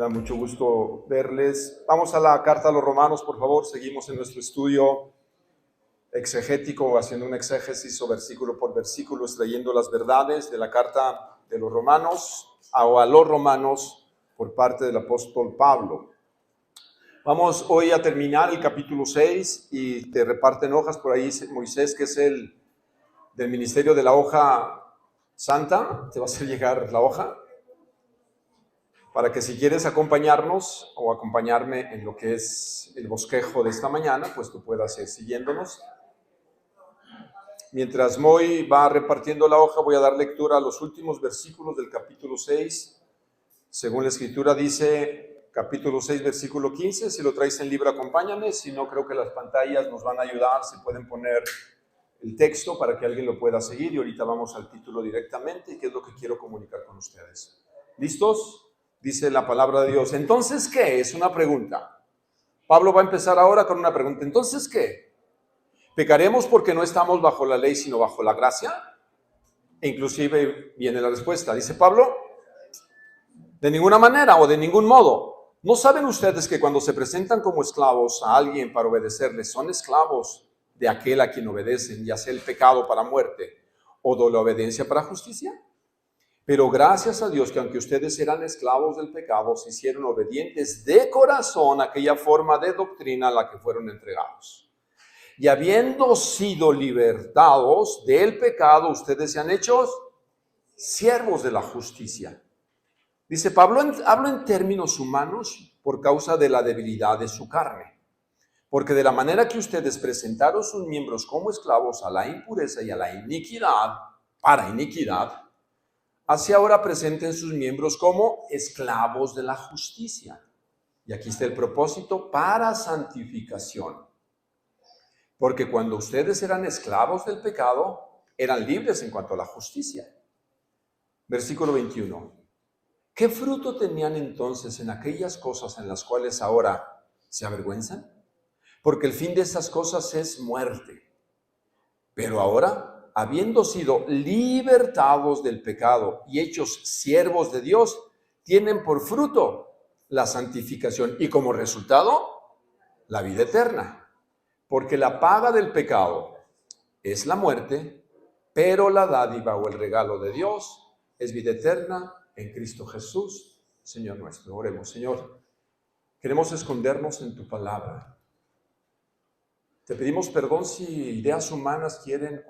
Me da mucho gusto verles. Vamos a la carta a los Romanos, por favor. Seguimos en nuestro estudio exegético, haciendo un exégesis o versículo por versículo, extrayendo las verdades de la carta de los Romanos o a los Romanos por parte del apóstol Pablo. Vamos hoy a terminar el capítulo 6 y te reparten hojas por ahí Moisés, que es el del ministerio de la hoja santa. Te va a hacer llegar la hoja para que si quieres acompañarnos o acompañarme en lo que es el bosquejo de esta mañana, pues tú puedas ir siguiéndonos. Mientras Moy va repartiendo la hoja, voy a dar lectura a los últimos versículos del capítulo 6. Según la escritura dice, capítulo 6, versículo 15. Si lo traes en libro, acompáñame. Si no, creo que las pantallas nos van a ayudar. Si pueden poner el texto para que alguien lo pueda seguir. Y ahorita vamos al título directamente, que es lo que quiero comunicar con ustedes. ¿Listos? Dice la palabra de Dios. ¿Entonces qué? Es una pregunta. Pablo va a empezar ahora con una pregunta. ¿Entonces qué? ¿Pecaremos porque no estamos bajo la ley, sino bajo la gracia? E inclusive viene la respuesta. Dice Pablo, de ninguna manera o de ningún modo. ¿No saben ustedes que cuando se presentan como esclavos a alguien para obedecerle, son esclavos de aquel a quien obedecen, ya sea el pecado para muerte o de la obediencia para justicia? Pero gracias a Dios que aunque ustedes eran esclavos del pecado, se hicieron obedientes de corazón a aquella forma de doctrina a la que fueron entregados. Y habiendo sido libertados del pecado, ustedes se han hecho siervos de la justicia. Dice Pablo, hablo en términos humanos por causa de la debilidad de su carne. Porque de la manera que ustedes presentaron sus miembros como esclavos a la impureza y a la iniquidad, para iniquidad, así ahora presenten sus miembros como esclavos de la justicia. Y aquí está el propósito, para santificación. Porque cuando ustedes eran esclavos del pecado, eran libres en cuanto a la justicia. Versículo 21. ¿Qué fruto tenían entonces en aquellas cosas en las cuales ahora se avergüenzan? Porque el fin de esas cosas es muerte. Pero ahora, habiendo sido libertados del pecado y hechos siervos de Dios, tienen por fruto la santificación y como resultado la vida eterna. Porque la paga del pecado es la muerte, pero la dádiva o el regalo de Dios es vida eterna en Cristo Jesús, Señor nuestro. Oremos. Señor, queremos escondernos en tu palabra. Te pedimos perdón si ideas humanas quieren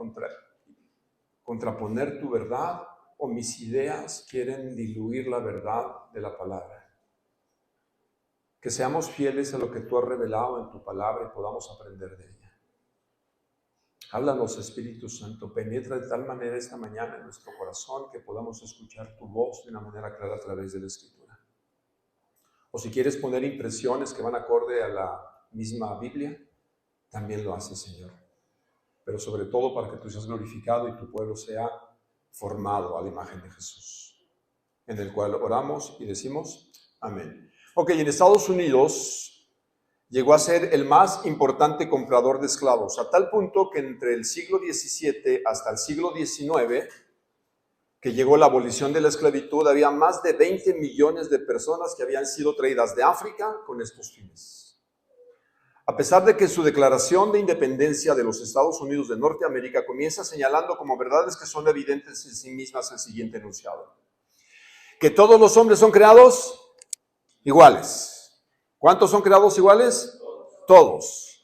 contraponer tu verdad o mis ideas quieren diluir la verdad de la palabra. Que seamos fieles a lo que tú has revelado en tu palabra y podamos aprender de ella. Háblanos, Espíritu Santo, penetra de tal manera esta mañana en nuestro corazón que podamos escuchar tu voz de una manera clara a través de la Escritura. O si quieres poner impresiones que van acorde a la misma Biblia, también lo haces, Señor. Pero sobre todo para que tú seas glorificado y tu pueblo sea formado a la imagen de Jesús, en el cual oramos y decimos amén. Ok, en Estados Unidos llegó a ser el más importante comprador de esclavos, a tal punto que entre el siglo XVII hasta el siglo XIX, que llegó la abolición de la esclavitud, había más de 20 millones de personas que habían sido traídas de África con estos fines. A pesar de que su declaración de independencia de los Estados Unidos de Norteamérica comienza señalando como verdades que son evidentes en sí mismas el siguiente enunciado: que todos los hombres son creados iguales. ¿Cuántos son creados iguales? Todos.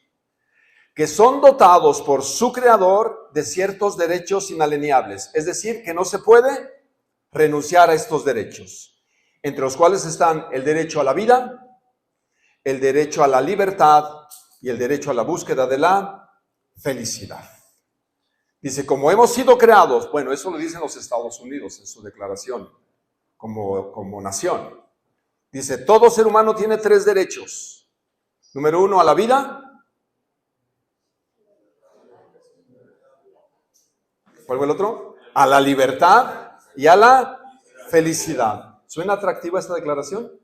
Que son dotados por su creador de ciertos derechos inalienables, es decir, que no se puede renunciar a estos derechos, entre los cuales están el derecho a la vida, el derecho a la libertad y el derecho a la búsqueda de la felicidad. Dice, como hemos sido creados, bueno, eso lo dicen los Estados Unidos en su declaración como nación. Dice, todo ser humano tiene 3 derechos. Número 1, a la vida. ¿Cuál fue el otro? A la libertad y a la felicidad. ¿Suena atractiva esta declaración?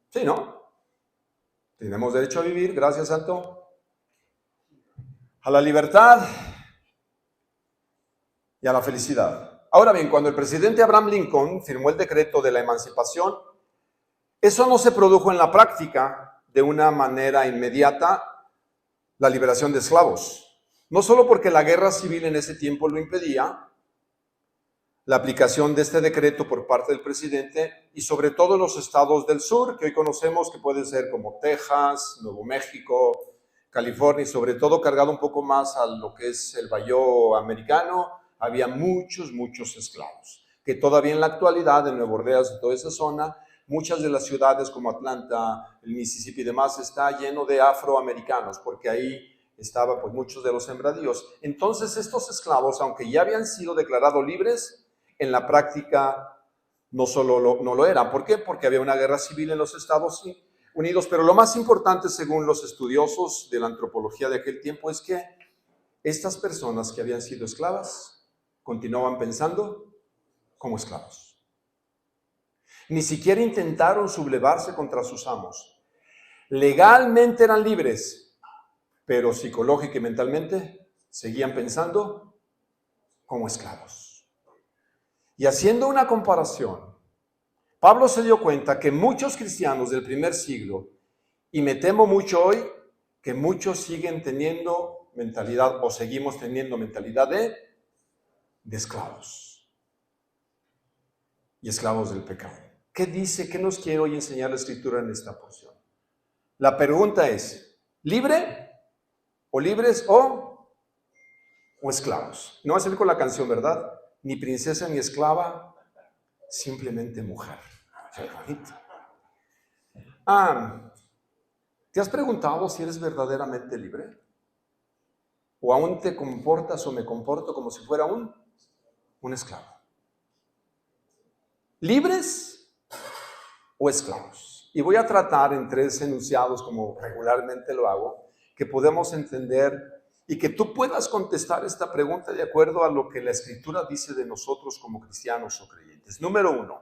Sí, ¿no? Tenemos derecho a vivir, gracias, Santo. A la libertad y a la felicidad. Ahora bien, cuando el presidente Abraham Lincoln firmó el decreto de la emancipación, Eso no se produjo en la práctica de una manera inmediata, la liberación de esclavos. No solo porque la guerra civil en ese tiempo lo impedía, la aplicación de este decreto por parte del presidente y sobre todo en los estados del sur, que hoy conocemos que pueden ser como Texas, Nuevo México, California, y sobre todo cargado un poco más a lo que es el Bayo americano, había muchos esclavos, que todavía en la actualidad en Nueva Orleans y toda esa zona, muchas de las ciudades como Atlanta, el Mississippi y demás, está lleno de afroamericanos, porque ahí estaban pues muchos de los sembradíos. Entonces estos esclavos, aunque ya habían sido declarados libres, en la práctica no lo eran. ¿Por qué? Porque había una guerra civil en los Estados Unidos, pero lo más importante, según los estudiosos de la antropología de aquel tiempo, es que estas personas que habían sido esclavas continuaban pensando como esclavos. Ni siquiera intentaron sublevarse contra sus amos. Legalmente eran libres, pero psicológica y mentalmente seguían pensando como esclavos. Y haciendo una comparación, Pablo se dio cuenta que muchos cristianos del primer siglo, y me temo mucho hoy, que muchos siguen teniendo mentalidad o seguimos teniendo mentalidad de esclavos y esclavos del pecado. ¿Qué dice? ¿Qué nos quiere hoy enseñar la Escritura en esta porción? La pregunta es, ¿libre o libres o esclavos? No va a salir con la canción, ¿verdad? Ni princesa ni esclava, simplemente mujer. ¿Te has preguntado si eres verdaderamente libre? ¿O aún te comportas o me comporto como si fuera un esclavo? ¿Libres o esclavos? Y voy a tratar en 3 enunciados, como regularmente lo hago, que podemos entender y que tú puedas contestar esta pregunta de acuerdo a lo que la Escritura dice de nosotros como cristianos o creyentes. Número 1,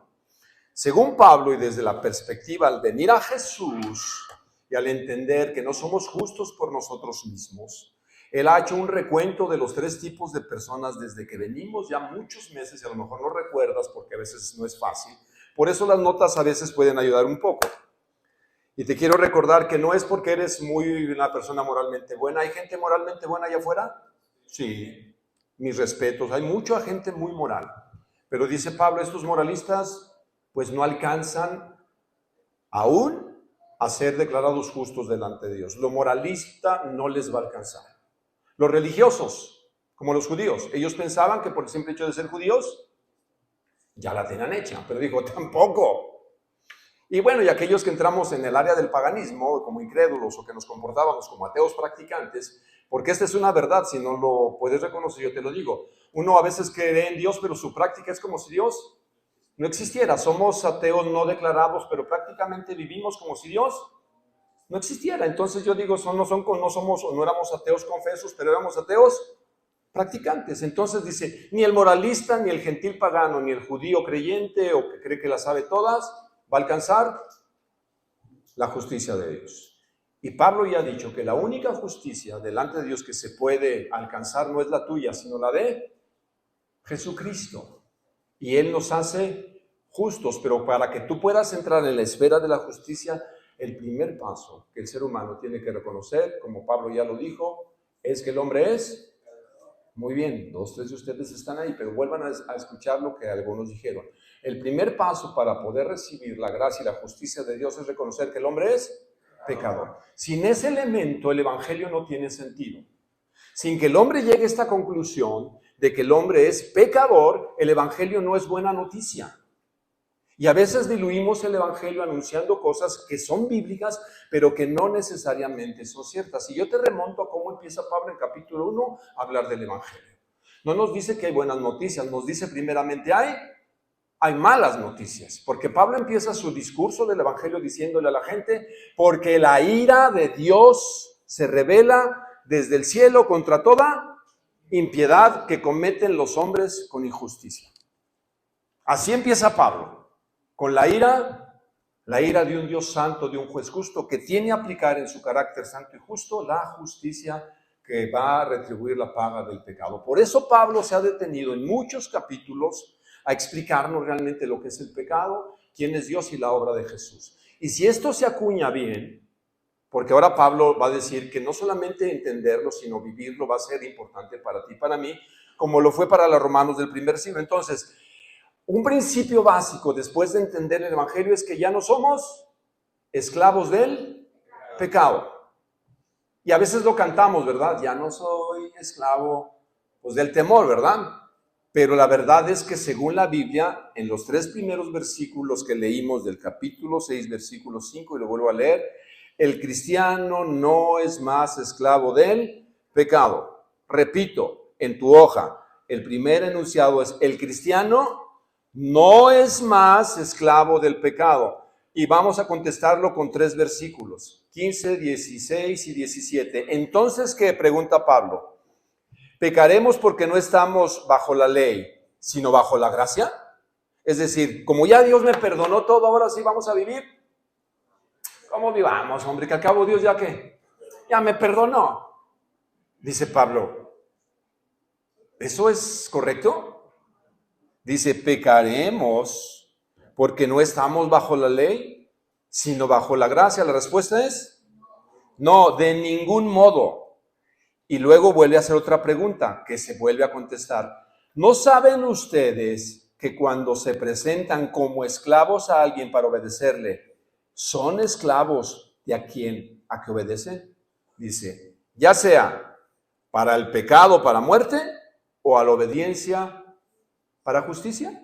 según Pablo y desde la perspectiva al venir a Jesús y al entender que no somos justos por nosotros mismos, él ha hecho un recuento de los 3 tipos de personas desde que venimos ya muchos meses, y a lo mejor no recuerdas porque a veces no es fácil. Por eso las notas a veces pueden ayudar un poco. Y te quiero recordar que no es porque eres una persona moralmente buena. ¿Hay gente moralmente buena allá afuera? Sí, mis respetos. Hay mucha gente muy moral. Pero dice Pablo, estos moralistas pues no alcanzan aún a ser declarados justos delante de Dios. Lo moralista no les va a alcanzar. Los religiosos, como los judíos, ellos pensaban que por el simple hecho de ser judíos ya la tenían hecha, pero dijo, tampoco. Y bueno, y aquellos que entramos en el área del paganismo, como incrédulos o que nos comportábamos como ateos practicantes, porque esta es una verdad, si no lo puedes reconocer, yo te lo digo. Uno a veces cree en Dios, pero su práctica es como si Dios no existiera. Somos ateos no declarados, pero prácticamente vivimos como si Dios no existiera. Entonces yo digo, no éramos ateos confesos, pero éramos ateos practicantes. Entonces dice, ni el moralista, ni el gentil pagano, ni el judío creyente o que cree que las sabe todas, va a alcanzar la justicia de Dios. Y Pablo ya ha dicho que la única justicia delante de Dios que se puede alcanzar no es la tuya, sino la de Jesucristo. Y Él nos hace justos, pero para que tú puedas entrar en la esfera de la justicia, el primer paso que el ser humano tiene que reconocer, como Pablo ya lo dijo, es que el hombre es... Muy bien, 2, 3 de ustedes están ahí, pero vuelvan a escuchar lo que algunos dijeron. El primer paso para poder recibir la gracia y la justicia de Dios es reconocer que el hombre es pecador. Sin ese elemento, el evangelio no tiene sentido. Sin que el hombre llegue a esta conclusión de que el hombre es pecador, el evangelio no es buena noticia. Y a veces diluimos el evangelio anunciando cosas que son bíblicas, pero que no necesariamente son ciertas. Y yo te remonto a cómo empieza Pablo en capítulo 1 a hablar del evangelio. No nos dice que hay buenas noticias, nos dice primeramente hay malas noticias, porque Pablo empieza su discurso del evangelio diciéndole a la gente, porque la ira de Dios se revela desde el cielo contra toda impiedad que cometen los hombres con injusticia. Así empieza Pablo. Con la ira de un Dios santo, de un juez justo, que tiene a aplicar en su carácter santo y justo la justicia que va a retribuir la paga del pecado. Por eso Pablo se ha detenido en muchos capítulos a explicarnos realmente lo que es el pecado, quién es Dios y la obra de Jesús. Y si esto se acuña bien, porque ahora Pablo va a decir que no solamente entenderlo, sino vivirlo va a ser importante para ti y para mí, como lo fue para los romanos del primer siglo. Entonces, un principio básico después de entender el Evangelio es que ya no somos esclavos del pecado. Y a veces lo cantamos, ¿verdad? Ya no soy esclavo, pues, del temor, ¿verdad? Pero la verdad es que según la Biblia, en los 3 primeros versículos que leímos del capítulo 6, versículo 5, y lo vuelvo a leer, el cristiano no es más esclavo del pecado. Repito, en tu hoja, el primer enunciado es: el cristiano no es más esclavo del pecado. Y vamos a contestarlo con 3 versículos, 15, 16 y 17. Entonces, ¿qué? Pregunta Pablo. ¿Pecaremos porque no estamos bajo la ley, sino bajo la gracia? Es decir, como ya Dios me perdonó todo, ahora sí vamos a vivir. ¿Cómo vivamos, hombre? Que al cabo Dios ya ¿qué? Ya me perdonó. Dice Pablo, ¿eso es correcto? Dice, ¿pecaremos porque no estamos bajo la ley, sino bajo la gracia? La respuesta es, no, de ningún modo. Y luego vuelve a hacer otra pregunta que se vuelve a contestar. ¿No saben ustedes que cuando se presentan como esclavos a alguien para obedecerle, son esclavos de a que obedecen? Dice, ya sea para el pecado, para muerte, o a la obediencia para justicia.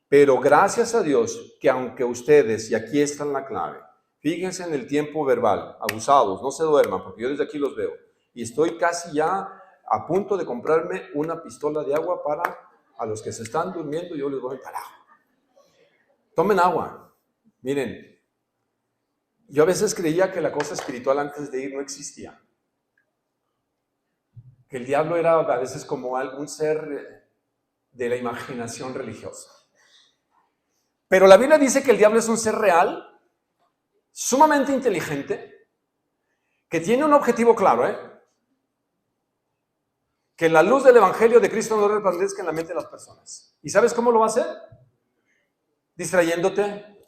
Pero gracias a Dios que aunque ustedes, y aquí está la clave, fíjense en el tiempo verbal, abusados, no se duerman, porque yo desde aquí los veo. Y estoy casi ya a punto de comprarme una pistola de agua para a los que se están durmiendo, yo les voy a carajo. Tomen agua. Miren, yo a veces creía que la cosa espiritual antes de ir no existía. Que el diablo era a veces como algún ser de la imaginación religiosa. Pero la Biblia dice que el diablo es un ser real, sumamente inteligente, que tiene un objetivo claro, que la luz del Evangelio de Cristo no resplandezca en la mente de las personas. ¿Y sabes cómo lo va a hacer? Distrayéndote,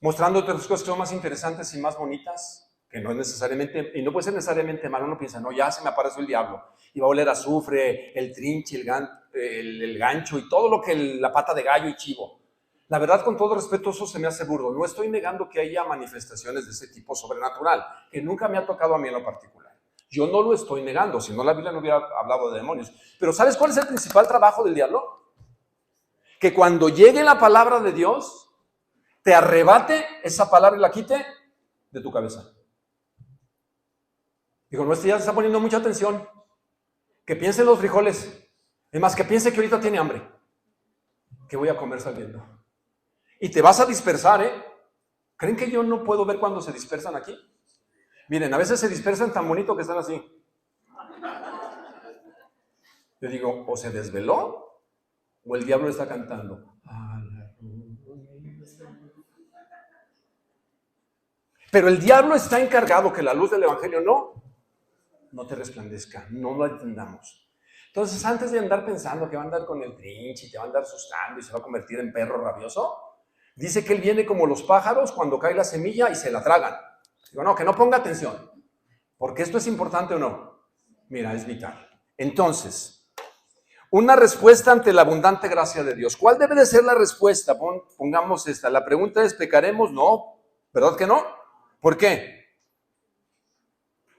mostrándote las cosas que son más interesantes y más bonitas, que no es necesariamente, y no puede ser necesariamente malo. Uno piensa, no, ya se me apareció el diablo, y va a oler azufre, el trinche, el gancho, y todo lo que la pata de gallo y chivo. La verdad, con todo respeto, eso se me hace burdo. No estoy negando que haya manifestaciones de ese tipo sobrenatural, que nunca me ha tocado a mí en lo particular. Yo no lo estoy negando, si no la Biblia no hubiera hablado de demonios. Pero ¿sabes cuál es el principal trabajo del diablo? Que cuando llegue la palabra de Dios, te arrebate esa palabra y la quite de tu cabeza. Digo, no, este ya se está poniendo mucha atención. Que piense en los frijoles. Es más, que piense que ahorita tiene hambre. Que voy a comer saliendo. Y te vas a dispersar, ¿Creen que yo no puedo ver cuando se dispersan aquí? Miren, a veces se dispersan tan bonito que están así. Yo digo, o se desveló, o el diablo está cantando. Pero el diablo está encargado que la luz del Evangelio no te resplandezca, no lo entendamos. Entonces, antes de andar pensando que va a andar con el trinche y te va a andar asustando y se va a convertir en perro rabioso, dice que él viene como los pájaros cuando cae la semilla y se la tragan. Digo, no, que no ponga atención, porque esto es importante o no. Mira, es vital. Entonces, una respuesta ante la abundante gracia de Dios. ¿Cuál debe de ser la respuesta? Pongamos esta. La pregunta es, ¿pecaremos? No, ¿verdad que no? ¿Por qué?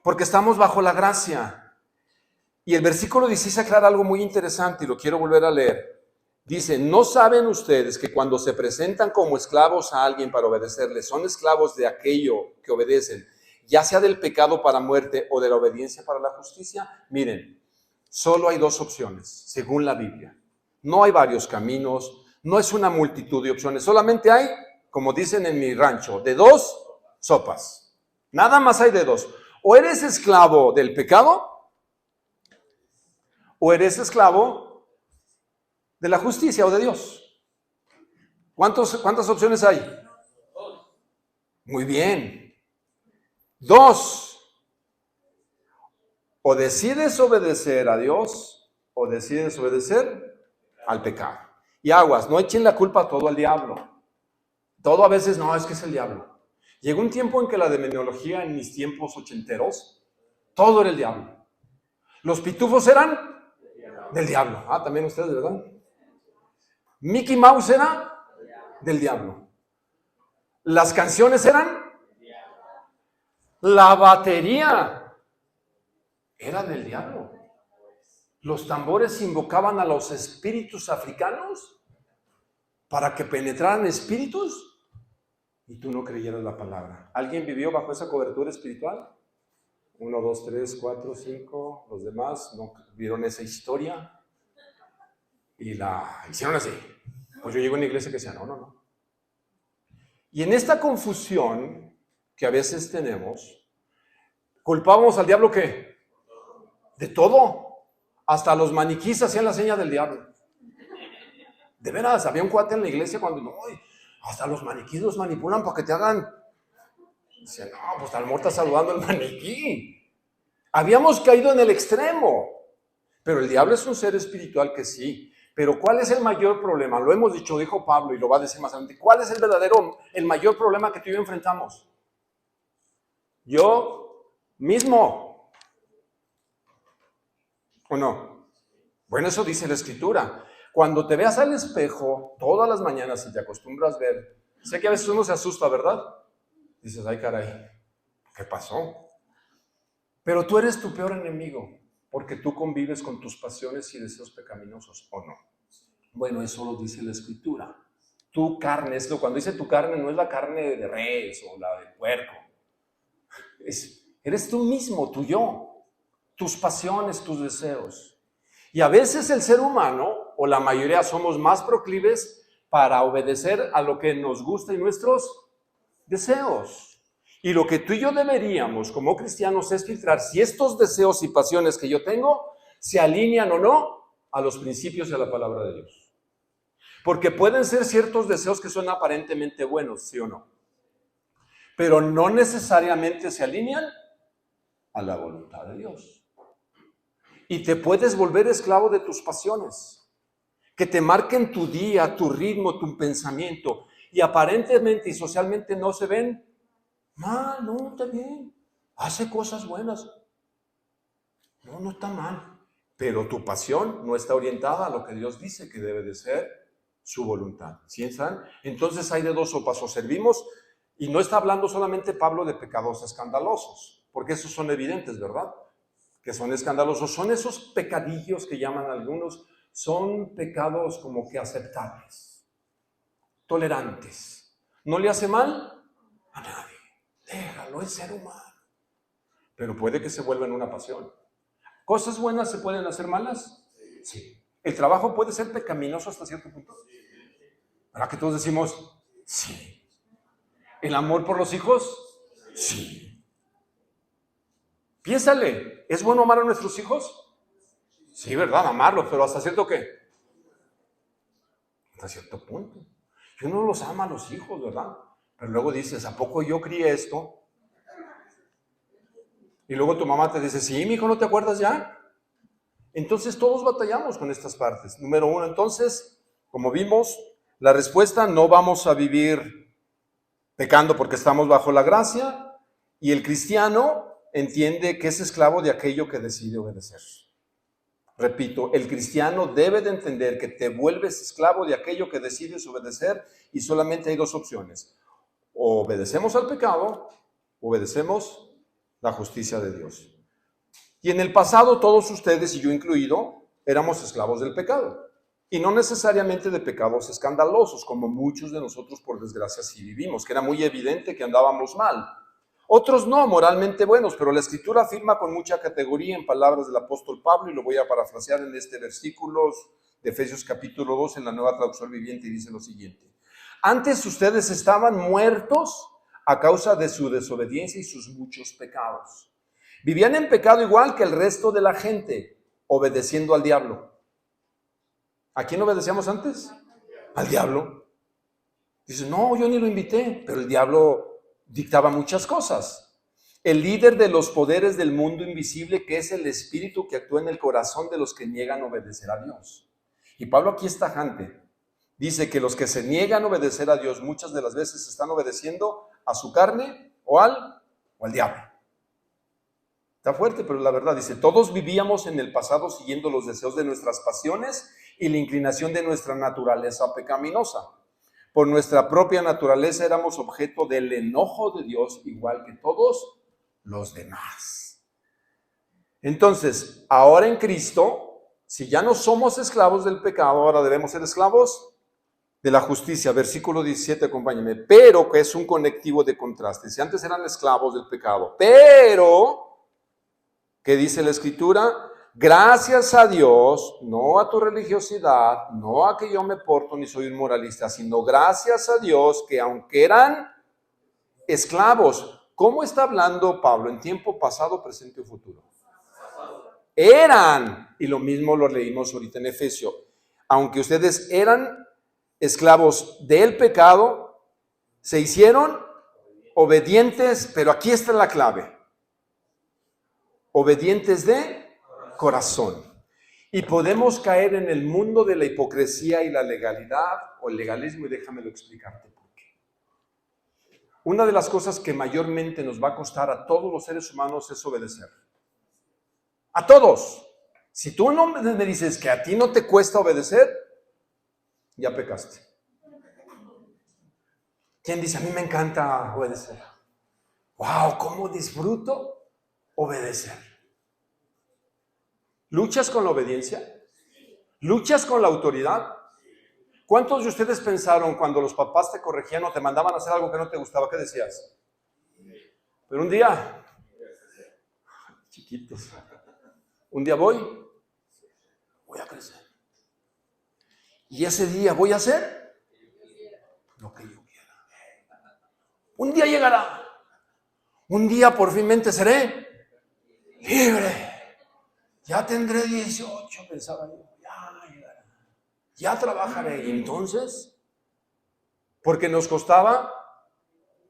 Porque estamos bajo la gracia. Y el versículo 16 aclara algo muy interesante y lo quiero volver a leer. Dice, ¿no saben ustedes que cuando se presentan como esclavos a alguien para obedecerle, son esclavos de aquello que obedecen, ya sea del pecado para muerte o de la obediencia para la justicia? Miren, solo hay 2 opciones, según la Biblia. No hay varios caminos, no es una multitud de opciones, solamente hay, como dicen en mi rancho, de 2 sopas. Nada más hay de 2. O eres esclavo del pecado, o eres esclavo de la justicia o de Dios. ¿Cuántas opciones hay? 2. Muy bien. 2. O decides obedecer a Dios o decides obedecer al pecado. Y aguas, no echen la culpa todo al diablo. Todo a veces no, es que es el diablo. Llegó un tiempo en que la demonología, en mis tiempos ochenteros, todo era el diablo. Los pitufos eran del diablo. Ah, también ustedes, ¿verdad? Mickey Mouse era del diablo. Las canciones eran, la batería era del diablo. Los tambores invocaban a los espíritus africanos para que penetraran espíritus y tú no creyeras la palabra. ¿Alguien vivió bajo esa cobertura espiritual? 1, 2, 3, 4, 5, los demás no vieron esa historia y la hicieron así. Pues yo llego a una iglesia que decía, no. Y en esta confusión que a veces tenemos, culpábamos al diablo ¿qué? De todo. Hasta los maniquíes hacían la seña del diablo. De veras, había un cuate en la iglesia cuando, no, hasta los maniquíes los manipulan para que te hagan. Dice, no, pues a lo mejor está saludando el maniquí. Habíamos caído en el extremo. Pero el diablo es un ser espiritual que sí. Pero ¿cuál es el mayor problema? Lo hemos dicho, dijo Pablo, y lo va a decir más adelante. ¿Cuál es el mayor problema que tú y yo enfrentamos? Yo mismo. ¿O no? Bueno, eso dice la Escritura. Cuando te veas al espejo todas las mañanas y te acostumbras a ver, sé que a veces uno se asusta, ¿verdad? Dices, ay caray, ¿qué pasó? Pero tú eres tu peor enemigo, porque tú convives con tus pasiones y deseos pecaminosos, ¿o no? Bueno, eso lo dice la Escritura. Tu carne, cuando dice tu carne, no es la carne de res o la de puerco. Eres tú mismo, tu yo, tus pasiones, tus deseos. Y a veces el ser humano, o la mayoría, somos más proclives para obedecer a lo que nos gusta y nuestros deseos. Y lo que tú y yo deberíamos como cristianos es filtrar si estos deseos y pasiones que yo tengo se alinean o no a los principios y a la palabra de Dios. Porque pueden ser ciertos deseos que son aparentemente buenos, ¿sí o no? Pero no necesariamente se alinean a la voluntad de Dios. Y te puedes volver esclavo de tus pasiones, que te marquen tu día, tu ritmo, tu pensamiento, y aparentemente y socialmente no se ven mal, no, está bien, hace cosas buenas, no está mal, pero tu pasión no está orientada a lo que Dios dice que debe de ser su voluntad, ¿sí están? Entonces hay de dos sopas, o servimos, y no está hablando solamente Pablo de pecados escandalosos, porque esos son evidentes, ¿verdad? Que son escandalosos, son esos pecadillos que llaman algunos, son pecados como que aceptables, tolerantes. ¿No le hace mal a nadie? Déjalo, es ser humano. Pero puede que se vuelva en una pasión. ¿Cosas buenas se pueden hacer malas? Sí. ¿El trabajo puede ser pecaminoso hasta cierto punto? ¿Verdad que todos decimos? Sí. ¿El amor por los hijos? Sí. Piénsale, ¿es bueno amar a nuestros hijos? Sí, ¿verdad? Amarlos, pero ¿hasta cierto qué? Hasta cierto punto. Y uno los ama a los hijos, ¿verdad? Pero luego dices, ¿a poco yo crié esto? Y luego tu mamá te dice, sí, mi hijo, ¿no te acuerdas ya? Entonces todos batallamos con estas partes. Número uno, entonces, como vimos, la respuesta, no vamos a vivir pecando porque estamos bajo la gracia, y el cristiano entiende que es esclavo de aquello que decide obedecer. Repito, el cristiano debe de entender que te vuelves esclavo de aquello que decides obedecer, y solamente hay dos opciones. O obedecemos al pecado, o obedecemos la justicia de Dios. Y en el pasado todos ustedes, y yo incluido, éramos esclavos del pecado. Y no necesariamente de pecados escandalosos, como muchos de nosotros por desgracia sí vivimos, que era muy evidente que andábamos mal. Otros no, moralmente buenos, pero la Escritura afirma con mucha categoría en palabras del apóstol Pablo, y lo voy a parafrasear en este versículo de Efesios capítulo 2 en la Nueva Traducción Viviente, y dice lo siguiente: antes ustedes estaban muertos a causa de su desobediencia y sus muchos pecados. Vivían en pecado igual que el resto de la gente, obedeciendo al diablo. ¿A quién obedecíamos antes? Al diablo. Dice, no, yo ni lo invité, pero el diablo dictaba muchas cosas. El líder de los poderes del mundo invisible, que es el espíritu que actúa en el corazón de los que niegan obedecer a Dios. Y Pablo aquí es tajante. Dice que los que se niegan a obedecer a Dios muchas de las veces están obedeciendo ¿A su carne o al diablo? Está fuerte, pero la verdad dice, todos vivíamos en el pasado siguiendo los deseos de nuestras pasiones y la inclinación de nuestra naturaleza pecaminosa. Por nuestra propia naturaleza éramos objeto del enojo de Dios, igual que todos los demás. Entonces, ahora en Cristo, si ya no somos esclavos del pecado, ahora debemos ser esclavos de la justicia. Versículo 17, acompáñenme. Pero, que es un conectivo de contraste. Si antes eran esclavos del pecado, pero... ¿Qué dice la Escritura? Gracias a Dios, no a tu religiosidad, no a que yo me porto ni soy un moralista, sino gracias a Dios que aunque eran esclavos, ¿cómo está hablando Pablo? ¿En tiempo pasado, presente o futuro? Eran, y lo mismo lo leímos ahorita en Efesios, aunque ustedes eran esclavos del pecado, se hicieron obedientes, pero aquí está la clave. Obedientes de corazón. Y podemos caer en el mundo de la hipocresía y la legalidad o el legalismo, y déjamelo explicarte por qué. Una de las cosas que mayormente nos va a costar a todos los seres humanos es obedecer. A todos. Si tú no me dices que a ti no te cuesta obedecer, ya pecaste. ¿Quién dice, a mí me encanta obedecer? ¡Wow! ¿Cómo disfruto obedecer? ¿Luchas con la obediencia? ¿Luchas con la autoridad? ¿Cuántos de ustedes pensaron cuando los papás te corregían o te mandaban a hacer algo que no te gustaba? ¿Qué decías? Pero un día, chiquitos, un día voy a crecer. Y ese día voy a hacer lo que yo quiera. Un día llegará. Un día por fin seré libre. Ya tendré 18, pensaba yo. Ya llegará. Ya trabajaré. Y entonces, porque nos costaba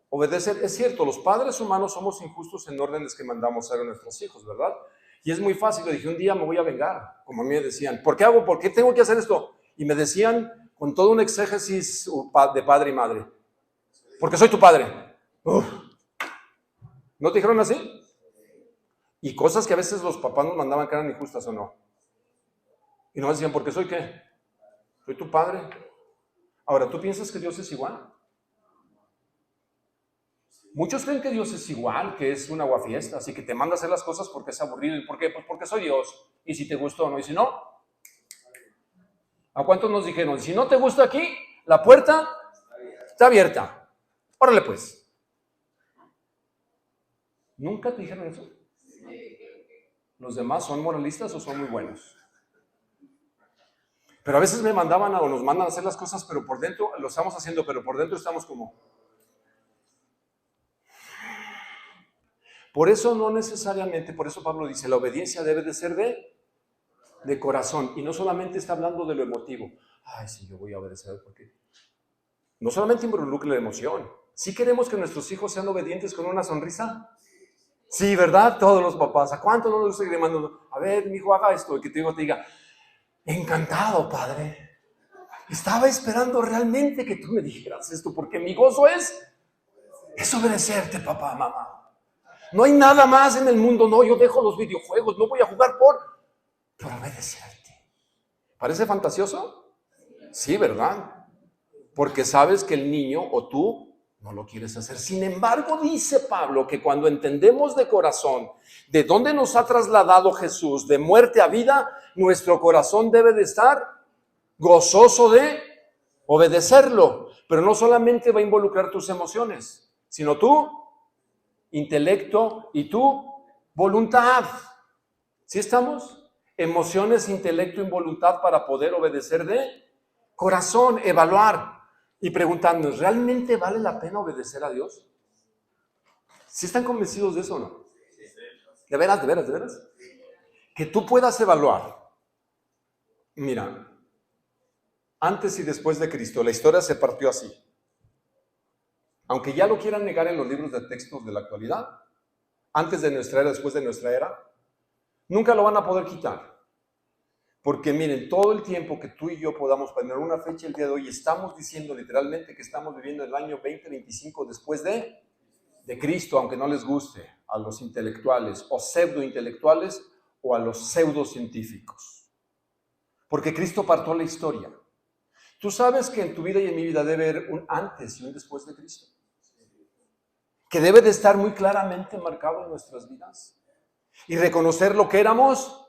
obedecer. Es cierto, los padres humanos somos injustos en órdenes que mandamos hacer a nuestros hijos, ¿verdad? Y es muy fácil. Yo dije, un día me voy a vengar. Como a mí me decían, ¿por qué hago? ¿Por qué tengo que hacer esto? Y me decían con todo un exégesis de padre y madre. Porque soy tu padre. Uf. ¿No te dijeron así? Y cosas que a veces los papás nos mandaban que eran injustas o no. Y nos decían, ¿por qué soy qué? Soy tu padre. Ahora, ¿tú piensas que Dios es igual? Muchos creen que Dios es igual, que es un aguafiestas, así que te manda a hacer las cosas porque es aburrido. ¿Y por qué? Pues porque soy Dios. Y si te gustó o no. Y si no, ¿a cuántos nos dijeron? Si no te gusta aquí, la puerta está abierta. Órale pues. ¿Nunca te dijeron eso? ¿Los demás son moralistas o son muy buenos? Pero a veces me mandaban o nos mandan a hacer las cosas, pero por dentro lo estamos haciendo, pero por dentro estamos como... Por eso no necesariamente, por eso Pablo dice, la obediencia debe de ser de corazón. Y no solamente está hablando de lo emotivo. Ay, sí, yo voy a obedecer porque... No solamente involucra la emoción. ¿Sí queremos que nuestros hijos sean obedientes con una sonrisa? Sí, ¿verdad? Todos los papás. ¿A cuánto no nos estoy mandando? A ver, mi hijo, haga esto. Y que tu hijo te diga, encantado, padre. Estaba esperando realmente que tú me dijeras esto, porque mi gozo es obedecerte, papá, mamá. No hay nada más en el mundo. No, yo dejo los videojuegos. No voy a jugar por obedecerte. ¿Parece fantasioso? Sí, ¿verdad? Porque sabes que el niño o tú no lo quieres hacer. Sin embargo, dice Pablo que cuando entendemos de corazón de dónde nos ha trasladado Jesús, de muerte a vida, nuestro corazón debe de estar gozoso de obedecerlo. Pero no solamente va a involucrar tus emociones, sino tu intelecto y tu voluntad. ¿Sí estamos? Emociones, intelecto y voluntad para poder obedecer de corazón, evaluar. Y preguntarnos, ¿realmente vale la pena obedecer a Dios? ¿Sí están convencidos de eso o no? ¿De veras, de veras, de veras? Que tú puedas evaluar. Mira, antes y después de Cristo, la historia se partió así. Aunque ya lo quieran negar en los libros de textos de la actualidad, antes de nuestra era, después de nuestra era, nunca lo van a poder quitar. Porque miren, todo el tiempo que tú y yo podamos poner una fecha el día de hoy, estamos diciendo literalmente que estamos viviendo el año 2025 después de Cristo, aunque no les guste a los intelectuales o pseudointelectuales o a los pseudocientíficos. Porque Cristo partió la historia. Tú sabes que en tu vida y en mi vida debe haber un antes y un después de Cristo, que debe de estar muy claramente marcado en nuestras vidas y reconocer lo que éramos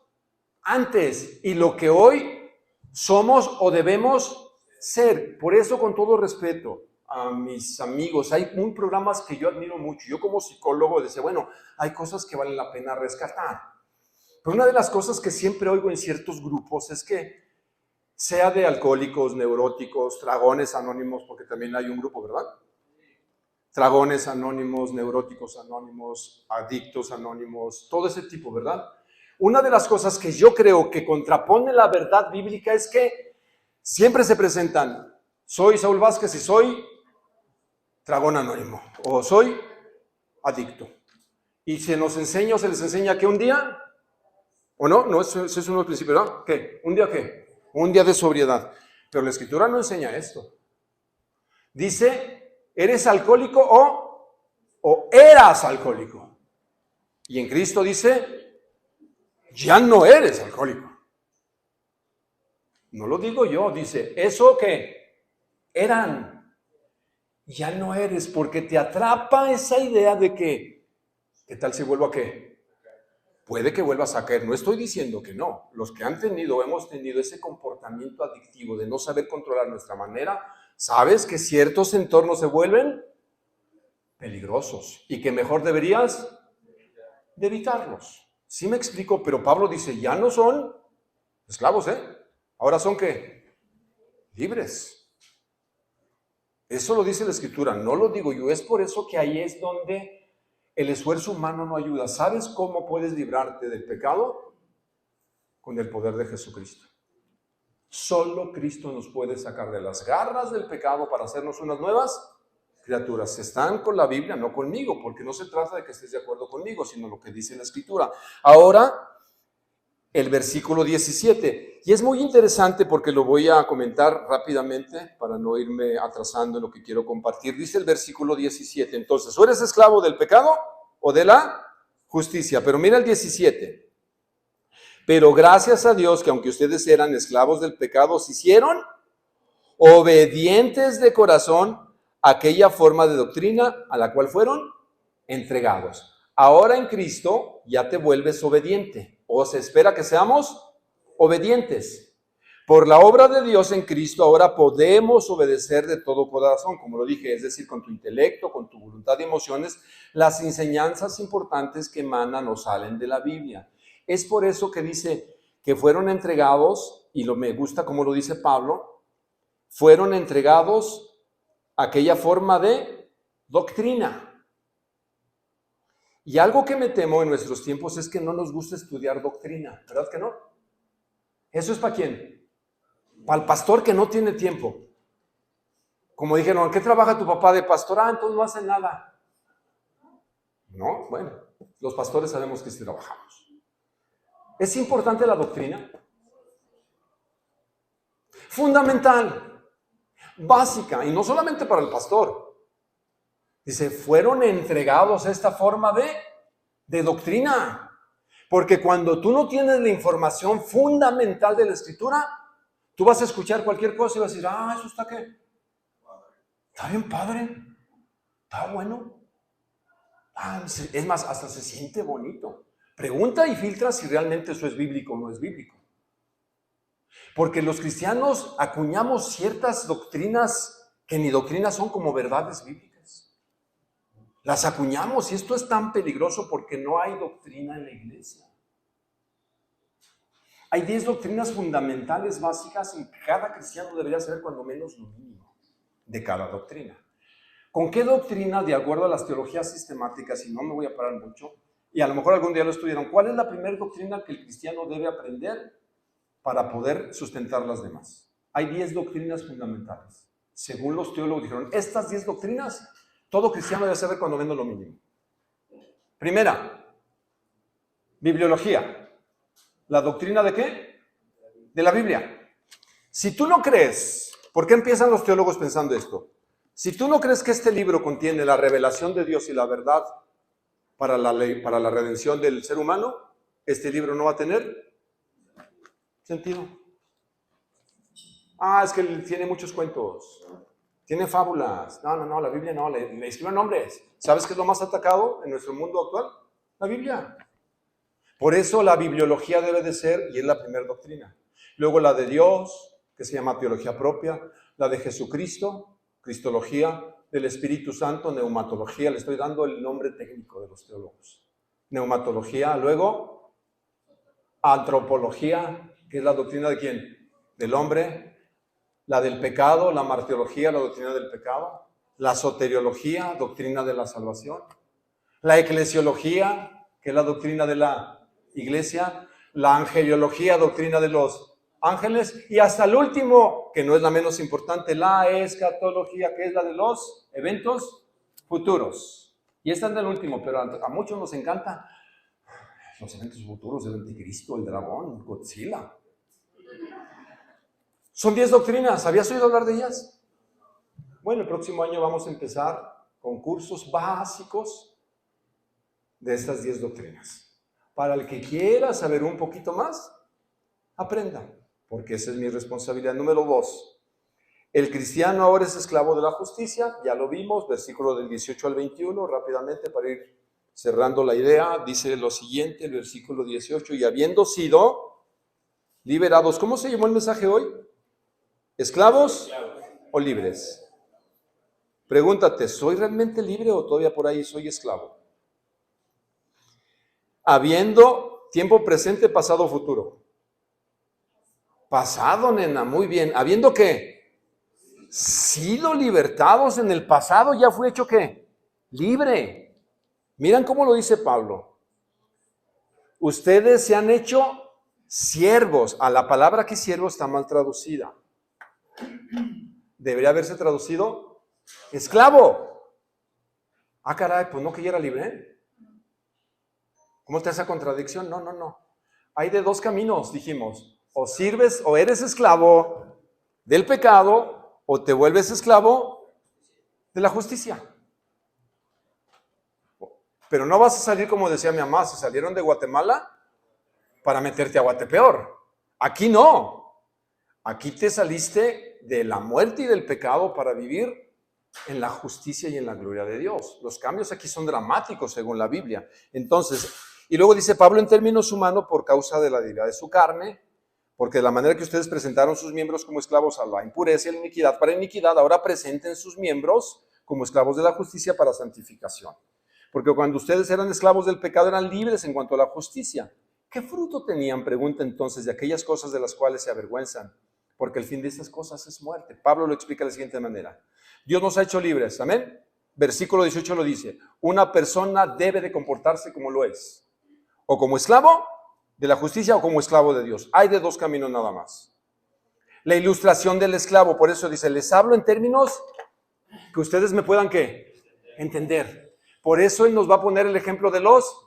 antes y lo que hoy somos o debemos ser. Por eso, con todo respeto a mis amigos, hay programas que yo admiro mucho. Yo como psicólogo decía, bueno, hay cosas que valen la pena rescatar. Pero una de las cosas que siempre oigo en ciertos grupos es que sea de alcohólicos, neuróticos, dragones anónimos, porque también hay un grupo, ¿verdad? Dragones anónimos, neuróticos anónimos, adictos anónimos, todo ese tipo, ¿verdad? Una de las cosas que yo creo que contrapone la verdad bíblica es que siempre se presentan, soy Saúl Vázquez y soy dragón anónimo, o soy adicto. Y se nos enseña o se les enseña que un día, ¿o no? No, ese es uno de los principios, ¿no? ¿Qué? ¿Un día qué? Un día de sobriedad. Pero la Escritura no enseña esto. Dice, ¿eres alcohólico o eras alcohólico? Y en Cristo dice, ya no eres alcohólico. No lo digo yo, dice, ¿eso qué? Eran. Ya no eres, porque te atrapa esa idea de que, ¿qué tal si vuelvo a qué? Puede que vuelvas a caer. No estoy diciendo que no. Los que han tenido, hemos tenido ese comportamiento adictivo de no saber controlar nuestra manera, sabes que ciertos entornos se vuelven peligrosos y que mejor deberías de evitarlos. Sí me explico, pero Pablo dice, ya no son esclavos, ahora son ¿qué? Libres. Eso lo dice la Escritura, no lo digo yo. Es por eso que ahí es donde el esfuerzo humano no ayuda. ¿Sabes cómo puedes librarte del pecado? Con el poder de Jesucristo. Solo Cristo nos puede sacar de las garras del pecado para hacernos unas nuevas criaturas. Están con la Biblia, no conmigo, porque no se trata de que estés de acuerdo conmigo, sino lo que dice la Escritura. Ahora, el versículo 17. Y es muy interesante porque lo voy a comentar rápidamente para no irme atrasando en lo que quiero compartir. Dice el versículo 17. Entonces, ¿o eres esclavo del pecado o de la justicia? Pero mira el 17. Pero gracias a Dios que aunque ustedes eran esclavos del pecado, se hicieron obedientes de corazón a aquella forma de doctrina a la cual fueron entregados. Ahora en Cristo ya te vuelves obediente. O se espera que seamos obedientes. Por la obra de Dios en Cristo ahora podemos obedecer de todo corazón, como lo dije, es decir, con tu intelecto, con tu voluntad y emociones, las enseñanzas importantes que emanan o salen de la Biblia. Es por eso que dice que fueron entregados, y me gusta como lo dice Pablo, fueron entregados a aquella forma de doctrina. Y algo que me temo en nuestros tiempos es que no nos gusta estudiar doctrina, ¿verdad que no? ¿Eso es para quién? Para el pastor que no tiene tiempo. Como dijeron, ¿en qué trabaja tu papá de pastor? Entonces no hace nada. No, bueno, los pastores sabemos que sí trabajamos. ¿Es importante la doctrina? Fundamental, básica, y no solamente para el pastor. Dice, fueron entregados a esta forma de doctrina. Porque cuando tú no tienes la información fundamental de la Escritura, tú vas a escuchar cualquier cosa y vas a decir, ¿eso está qué? Está bien padre, está bueno. Es más, hasta se siente bonito. Pregunta y filtra si realmente eso es bíblico o no es bíblico. Porque los cristianos acuñamos ciertas doctrinas que ni doctrinas son como verdades bíblicas. Las acuñamos y esto es tan peligroso porque no hay doctrina en la iglesia. Hay 10 doctrinas fundamentales básicas en que cada cristiano debería saber cuando menos lo mínimo de cada doctrina. ¿Con qué doctrina, de acuerdo a las teologías sistemáticas, y no me voy a parar mucho, y a lo mejor algún día lo estudiaron, cuál es la primera doctrina que el cristiano debe aprender para poder sustentar las demás? Hay 10 doctrinas fundamentales. Según los teólogos dijeron, estas 10 doctrinas, todo cristiano debe saber cuando menos lo mínimo. Primera, bibliología. ¿La doctrina de qué? de la Biblia. Si tú no crees, ¿por qué empiezan los teólogos pensando esto? Si tú no crees que este libro contiene la revelación de Dios y la verdad para la ley, para la redención del ser humano, este libro no va a tener sentido. Es que tiene muchos cuentos, tiene fábulas. No, la Biblia no, le escriben hombres. ¿Sabes qué es lo más atacado en nuestro mundo actual? La Biblia. Por eso la bibliología debe de ser, y es la primera doctrina. Luego la de Dios, que se llama teología propia, la de Jesucristo, cristología, del Espíritu Santo, neumatología, le estoy dando el nombre técnico de los teólogos. Neumatología, luego antropología, que es la doctrina de ¿quién? Del hombre, la del pecado, la martirología, la doctrina del pecado, la soteriología, doctrina de la salvación, la eclesiología, que es la doctrina de la iglesia, la angeliología, doctrina de los ángeles, y hasta el último, que no es la menos importante, la escatología, que es la de los eventos futuros. Y esta es del último, pero a muchos nos encanta los eventos futuros, el anticristo, el dragón, Godzilla. Son 10 doctrinas, ¿habías oído hablar de ellas? Bueno, el próximo año vamos a empezar con cursos básicos de estas 10 doctrinas. Para el que quiera saber un poquito más, aprenda, porque esa es mi responsabilidad. Número 2, el cristiano ahora es esclavo de la justicia, ya lo vimos, versículo del 18 al 21, rápidamente para ir cerrando la idea, dice lo siguiente, el versículo 18, y habiendo sido liberados, ¿cómo se llamó el mensaje hoy? ¿Esclavos o libres? Pregúntate, ¿soy realmente libre o todavía por ahí soy esclavo? Habiendo tiempo presente, pasado, futuro. Pasado, nena, muy bien. ¿Habiendo qué? Sido libertados en el pasado, ya fue hecho ¿qué? Libre. Miren cómo lo dice Pablo. Ustedes se han hecho siervos. A la palabra aquí siervo está mal traducida. Debería haberse traducido esclavo. Caray, pues no que ya era libre. ¿Cómo está esa contradicción? No. Hay de 2 caminos, dijimos. O sirves o eres esclavo del pecado o te vuelves esclavo de la justicia. Pero no vas a salir como decía mi mamá, se salieron de Guatemala para meterte a Guatepeor. Aquí no. Aquí te saliste de la muerte y del pecado para vivir en la justicia y en la gloria de Dios. Los cambios aquí son dramáticos según la Biblia. Entonces, y luego dice Pablo en términos humanos por causa de la debilidad de su carne, porque de la manera que ustedes presentaron sus miembros como esclavos a la impureza y la iniquidad para iniquidad, ahora presenten sus miembros como esclavos de la justicia para santificación. Porque cuando ustedes eran esclavos del pecado eran libres en cuanto a la justicia. ¿Qué fruto tenían? Pregunta entonces de aquellas cosas de las cuales se avergüenzan. Porque el fin de estas cosas es muerte. Pablo lo explica de la siguiente manera. Dios nos ha hecho libres, amén. Versículo 18 lo dice. Una persona debe de comportarse como lo es. O como esclavo de la justicia o como esclavo de Dios. Hay de 2 caminos nada más. La ilustración del esclavo, por eso dice, les hablo en términos que ustedes me puedan ¿qué? Entender. Por eso él nos va a poner el ejemplo de los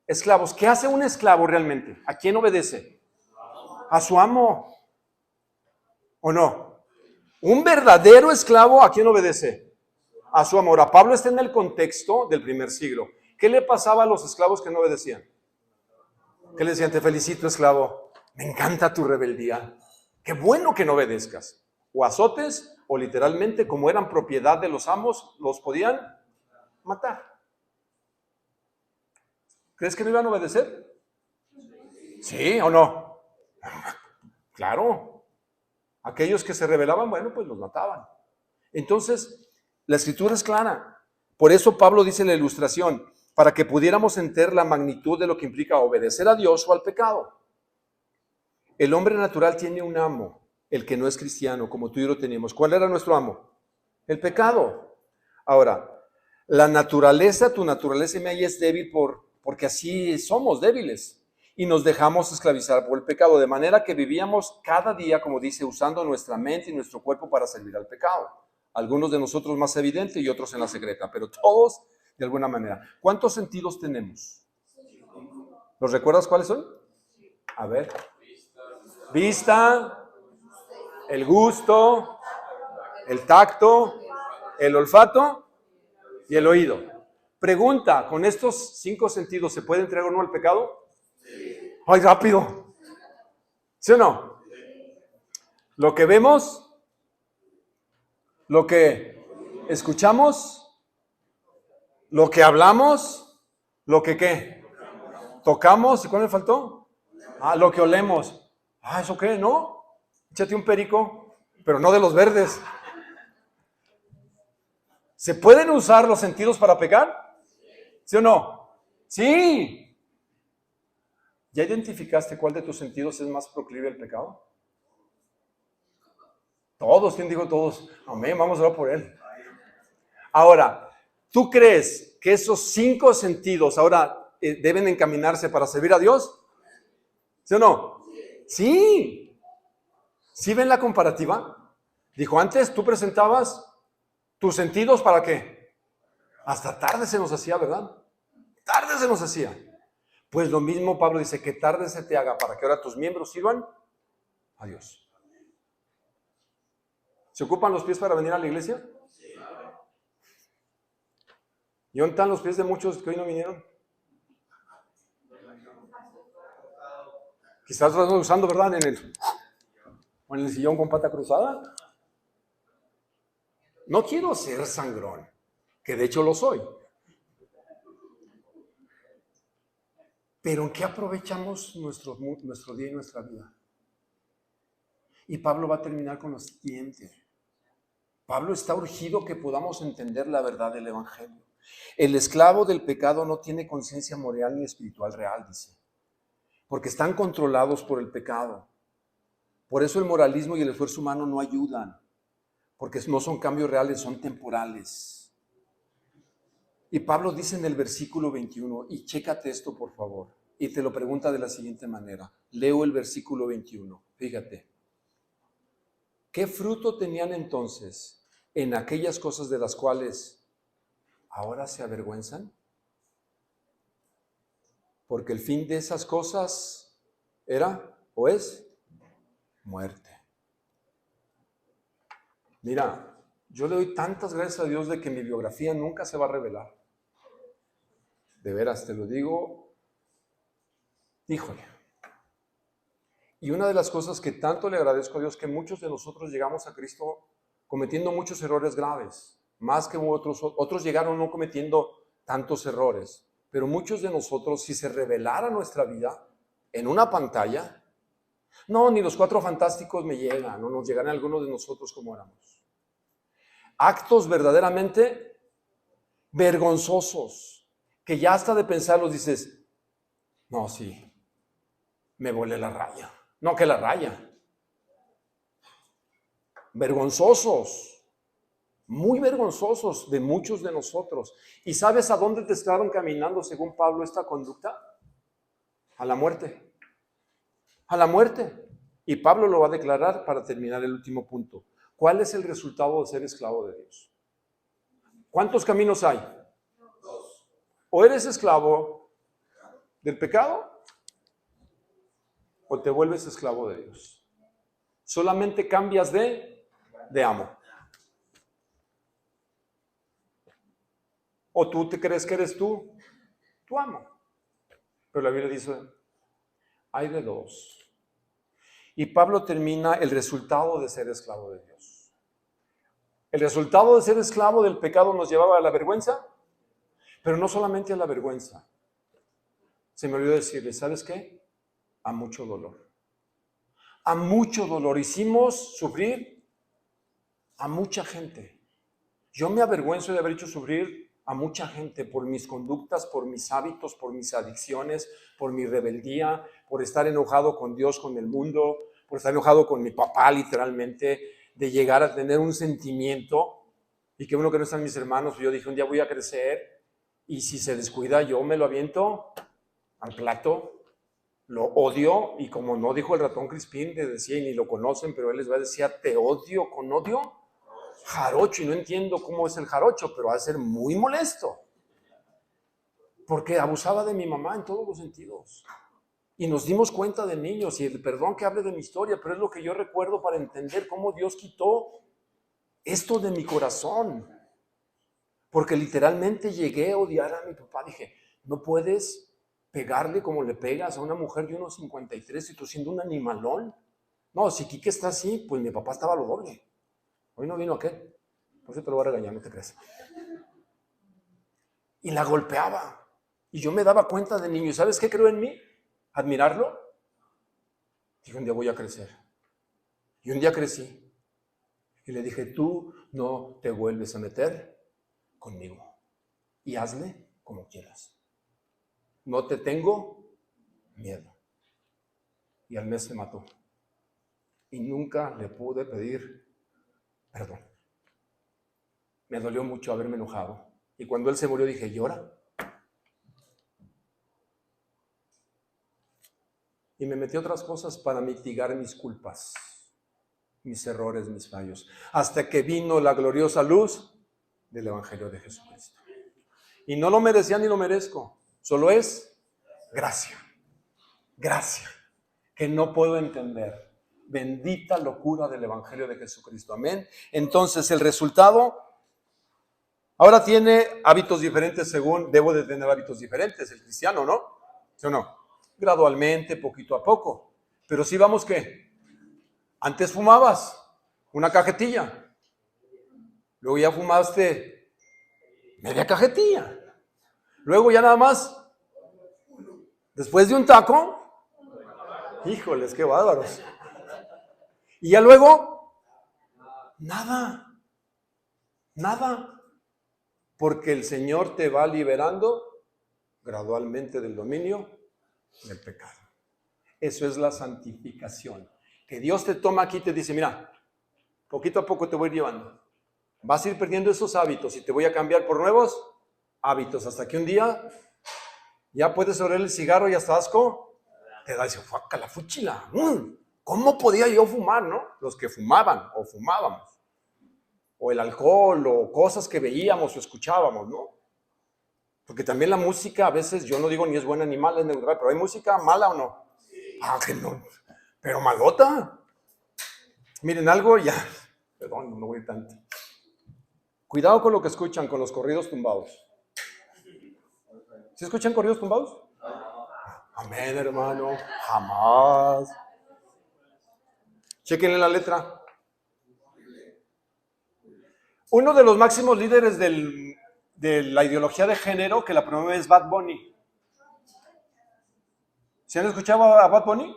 esclavos. ¿Qué hace un esclavo realmente? ¿A quién obedece? A su amo. ¿O no? Un verdadero esclavo, ¿a quién obedece? A su amo. Ahora, Pablo está en el contexto del primer siglo. ¿Qué le pasaba a los esclavos que no obedecían? ¿Qué le decían? Te felicito, esclavo. Me encanta tu rebeldía. Qué bueno que no obedezcas. O azotes, o literalmente, como eran propiedad de los amos, los podían matar. ¿Crees que no iban a obedecer? ¿Sí o no? Claro. Aquellos que se rebelaban, bueno, pues los mataban. Entonces, la escritura es clara. Por eso Pablo dice en la ilustración, para que pudiéramos entender la magnitud de lo que implica obedecer a Dios o al pecado. El hombre natural tiene un amo, el que no es cristiano, como tú y yo lo teníamos. ¿Cuál era nuestro amo? El pecado. Ahora, la naturaleza, tu naturaleza y mía es débil porque así somos débiles. Y nos dejamos esclavizar por el pecado, de manera que vivíamos cada día, como dice, usando nuestra mente y nuestro cuerpo para servir al pecado. Algunos de nosotros más evidente y otros en la secreta, pero todos de alguna manera. ¿Cuántos sentidos tenemos? ¿Los recuerdas cuáles son? A ver. vista, el gusto, el tacto, el olfato y el oído. Pregunta, ¿con estos 5 sentidos se puede entregar uno al pecado? ¡Ay, rápido! ¿Sí o no? Lo que vemos, lo que escuchamos, lo que hablamos, lo que ¿qué? Tocamos, ¿y cuál me faltó? Lo que olemos. ¿Eso qué? ¿No? Échate un perico, pero no de los verdes. ¿Se pueden usar los sentidos para pecar? ¿Sí o no? ¡Sí! ¿Ya identificaste cuál de tus sentidos es más proclive al pecado? Todos, ¿quién dijo todos? Amén, vamos a orar por él. Ahora, ¿tú crees que esos 5 sentidos ahora deben encaminarse para servir a Dios? ¿Sí o no? Sí. ¿Sí ven la comparativa? Dijo, antes tú presentabas tus sentidos ¿para qué? Hasta tarde se nos hacía, ¿verdad? Tarde se nos hacía. Pues lo mismo Pablo dice, que tarde se te haga para que ahora tus miembros sirvan a Dios. ¿Se ocupan los pies para venir a la iglesia? ¿Y dónde están los pies de muchos que hoy no vinieron? Quizás los están usando, ¿verdad? En el sillón con pata cruzada. No quiero ser sangrón, que de hecho lo soy. Pero ¿en qué aprovechamos nuestro día y nuestra vida? Y Pablo va a terminar con lo siguiente. Pablo está urgido que podamos entender la verdad del Evangelio. El esclavo del pecado no tiene conciencia moral ni espiritual real, dice, porque están controlados por el pecado. Por eso el moralismo y el esfuerzo humano no ayudan, porque no son cambios reales, son temporales. Y Pablo dice en el versículo 21, y chécate esto por favor, y te lo pregunta de la siguiente manera. Leo el versículo 21, fíjate. ¿Qué fruto tenían entonces en aquellas cosas de las cuales ahora se avergüenzan? Porque el fin de esas cosas era o es muerte. Mira, yo le doy tantas gracias a Dios de que mi biografía nunca se va a revelar. De veras, te lo digo, híjole. Y una de las cosas que tanto le agradezco a Dios, que muchos de nosotros llegamos a Cristo cometiendo muchos errores graves, más que otros llegaron no cometiendo tantos errores, pero muchos de nosotros, si se revelara nuestra vida en una pantalla, no, ni los 4 fantásticos me llegan, no nos llegarán algunos de nosotros como éramos. Actos verdaderamente vergonzosos, que ya hasta de pensarlos dices, no, sí, me volé la raya. No, que la raya. Vergonzosos, muy vergonzosos de muchos de nosotros. ¿Y sabes a dónde te estaban caminando, según Pablo, esta conducta? A la muerte. A la muerte. Y Pablo lo va a declarar para terminar el último punto. ¿Cuál es el resultado de ser esclavo de Dios? ¿Cuántos caminos hay? 2. O eres esclavo del pecado o te vuelves esclavo de Dios. Solamente cambias de amo. O tú te crees que eres tu amo. Pero la Biblia dice, hay de dos. Y Pablo termina el resultado de ser esclavo de Dios. El resultado de ser esclavo del pecado nos llevaba a la vergüenza, pero no solamente a la vergüenza. Se me olvidó decirle, ¿sabes qué? A mucho dolor. A mucho dolor. Hicimos sufrir a mucha gente. Yo me avergüenzo de haber hecho sufrir a mucha gente por mis conductas, por mis hábitos, por mis adicciones, por mi rebeldía, por estar enojado con Dios, con el mundo, por estar enojado con mi papá, literalmente, de llegar a tener un sentimiento. Y que uno que no están mis hermanos, yo dije, un día voy a crecer y si se descuida yo me lo aviento al plato. Lo odio, y como no dijo el ratón Crispín, le decía, y ni lo conocen, pero él les va a decir, ¿te odio con odio? Jarocho, y no entiendo cómo es el jarocho, pero va a ser muy molesto. Porque abusaba de mi mamá en todos los sentidos. Y nos dimos cuenta de niños, y perdón que hable de mi historia, pero es lo que yo recuerdo para entender cómo Dios quitó esto de mi corazón. Porque literalmente llegué a odiar a mi papá. Dije, no puedes pegarle como le pegas a una mujer de 1,53 y tú siendo un animalón. No, si Quique está así, pues mi papá estaba a lo doble. Hoy no vino aquel. Por eso te lo voy a regañar, no te creas. Y la golpeaba. Y yo me daba cuenta de niño. ¿Y sabes qué creo en mí? Admirarlo. Dije, un día voy a crecer. Y un día crecí. Y le dije, tú no te vuelves a meter conmigo. Y hazle como quieras. No te tengo miedo. Y al mes se mató. Y nunca le pude pedir perdón. Me dolió mucho haberme enojado. Y cuando él se murió dije, ¿llora? Y me metí otras cosas para mitigar mis culpas, mis errores, mis fallos. Hasta que vino la gloriosa luz del Evangelio de Jesucristo. Y no lo merecía ni lo merezco. Solo es gracia. Gracia. Que no puedo entender. Bendita locura del Evangelio de Jesucristo. Amén. Entonces el resultado, ahora tiene hábitos diferentes según, debo de tener hábitos diferentes el cristiano, ¿no? ¿Sí o no? Gradualmente, poquito a poco. Pero sí vamos que antes fumabas una cajetilla. Luego ya fumaste media cajetilla. Luego ya nada más. Después de un taco. Híjoles, qué bárbaros. Y ya luego, nada. Nada. Porque el Señor te va liberando gradualmente del dominio del pecado. Eso es la santificación. Que Dios te toma aquí y te dice, mira, poquito a poco te voy llevando. Vas a ir perdiendo esos hábitos y te voy a cambiar por nuevos hábitos. Hasta que un día ya puedes oler el cigarro y hasta asco te da y dice, ¡fuaca la fuchila! ¿Cómo podía yo fumar, no? Los que fumaban o fumábamos. O el alcohol o cosas que veíamos o escuchábamos, ¿no? Porque también la música a veces, yo no digo ni es buena ni mala, es neutral, pero hay música mala o no. Ah, que no, pero malota. Miren, algo ya, perdón, no voy tanto. Cuidado con lo que escuchan, con los corridos tumbados. ¿Sí escuchan corridos tumbados? Amén, hermano, jamás. Chequenle la letra. Uno de los máximos líderes de la ideología de género que la promueve es Bad Bunny. ¿Se han escuchado a Bad Bunny?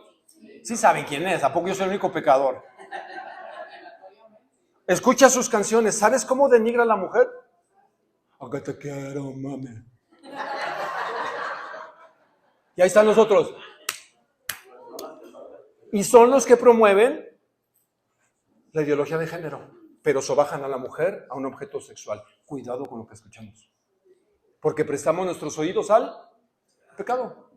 Sí saben quién es, ¿a poco yo soy el único pecador? Escucha sus canciones, ¿sabes cómo denigra a la mujer? Acá te quiero, mami. Y ahí están los otros. Y son los que promueven la ideología de género, pero sobajan a la mujer a un objeto sexual. Cuidado con lo que escuchamos. Porque prestamos nuestros oídos al pecado.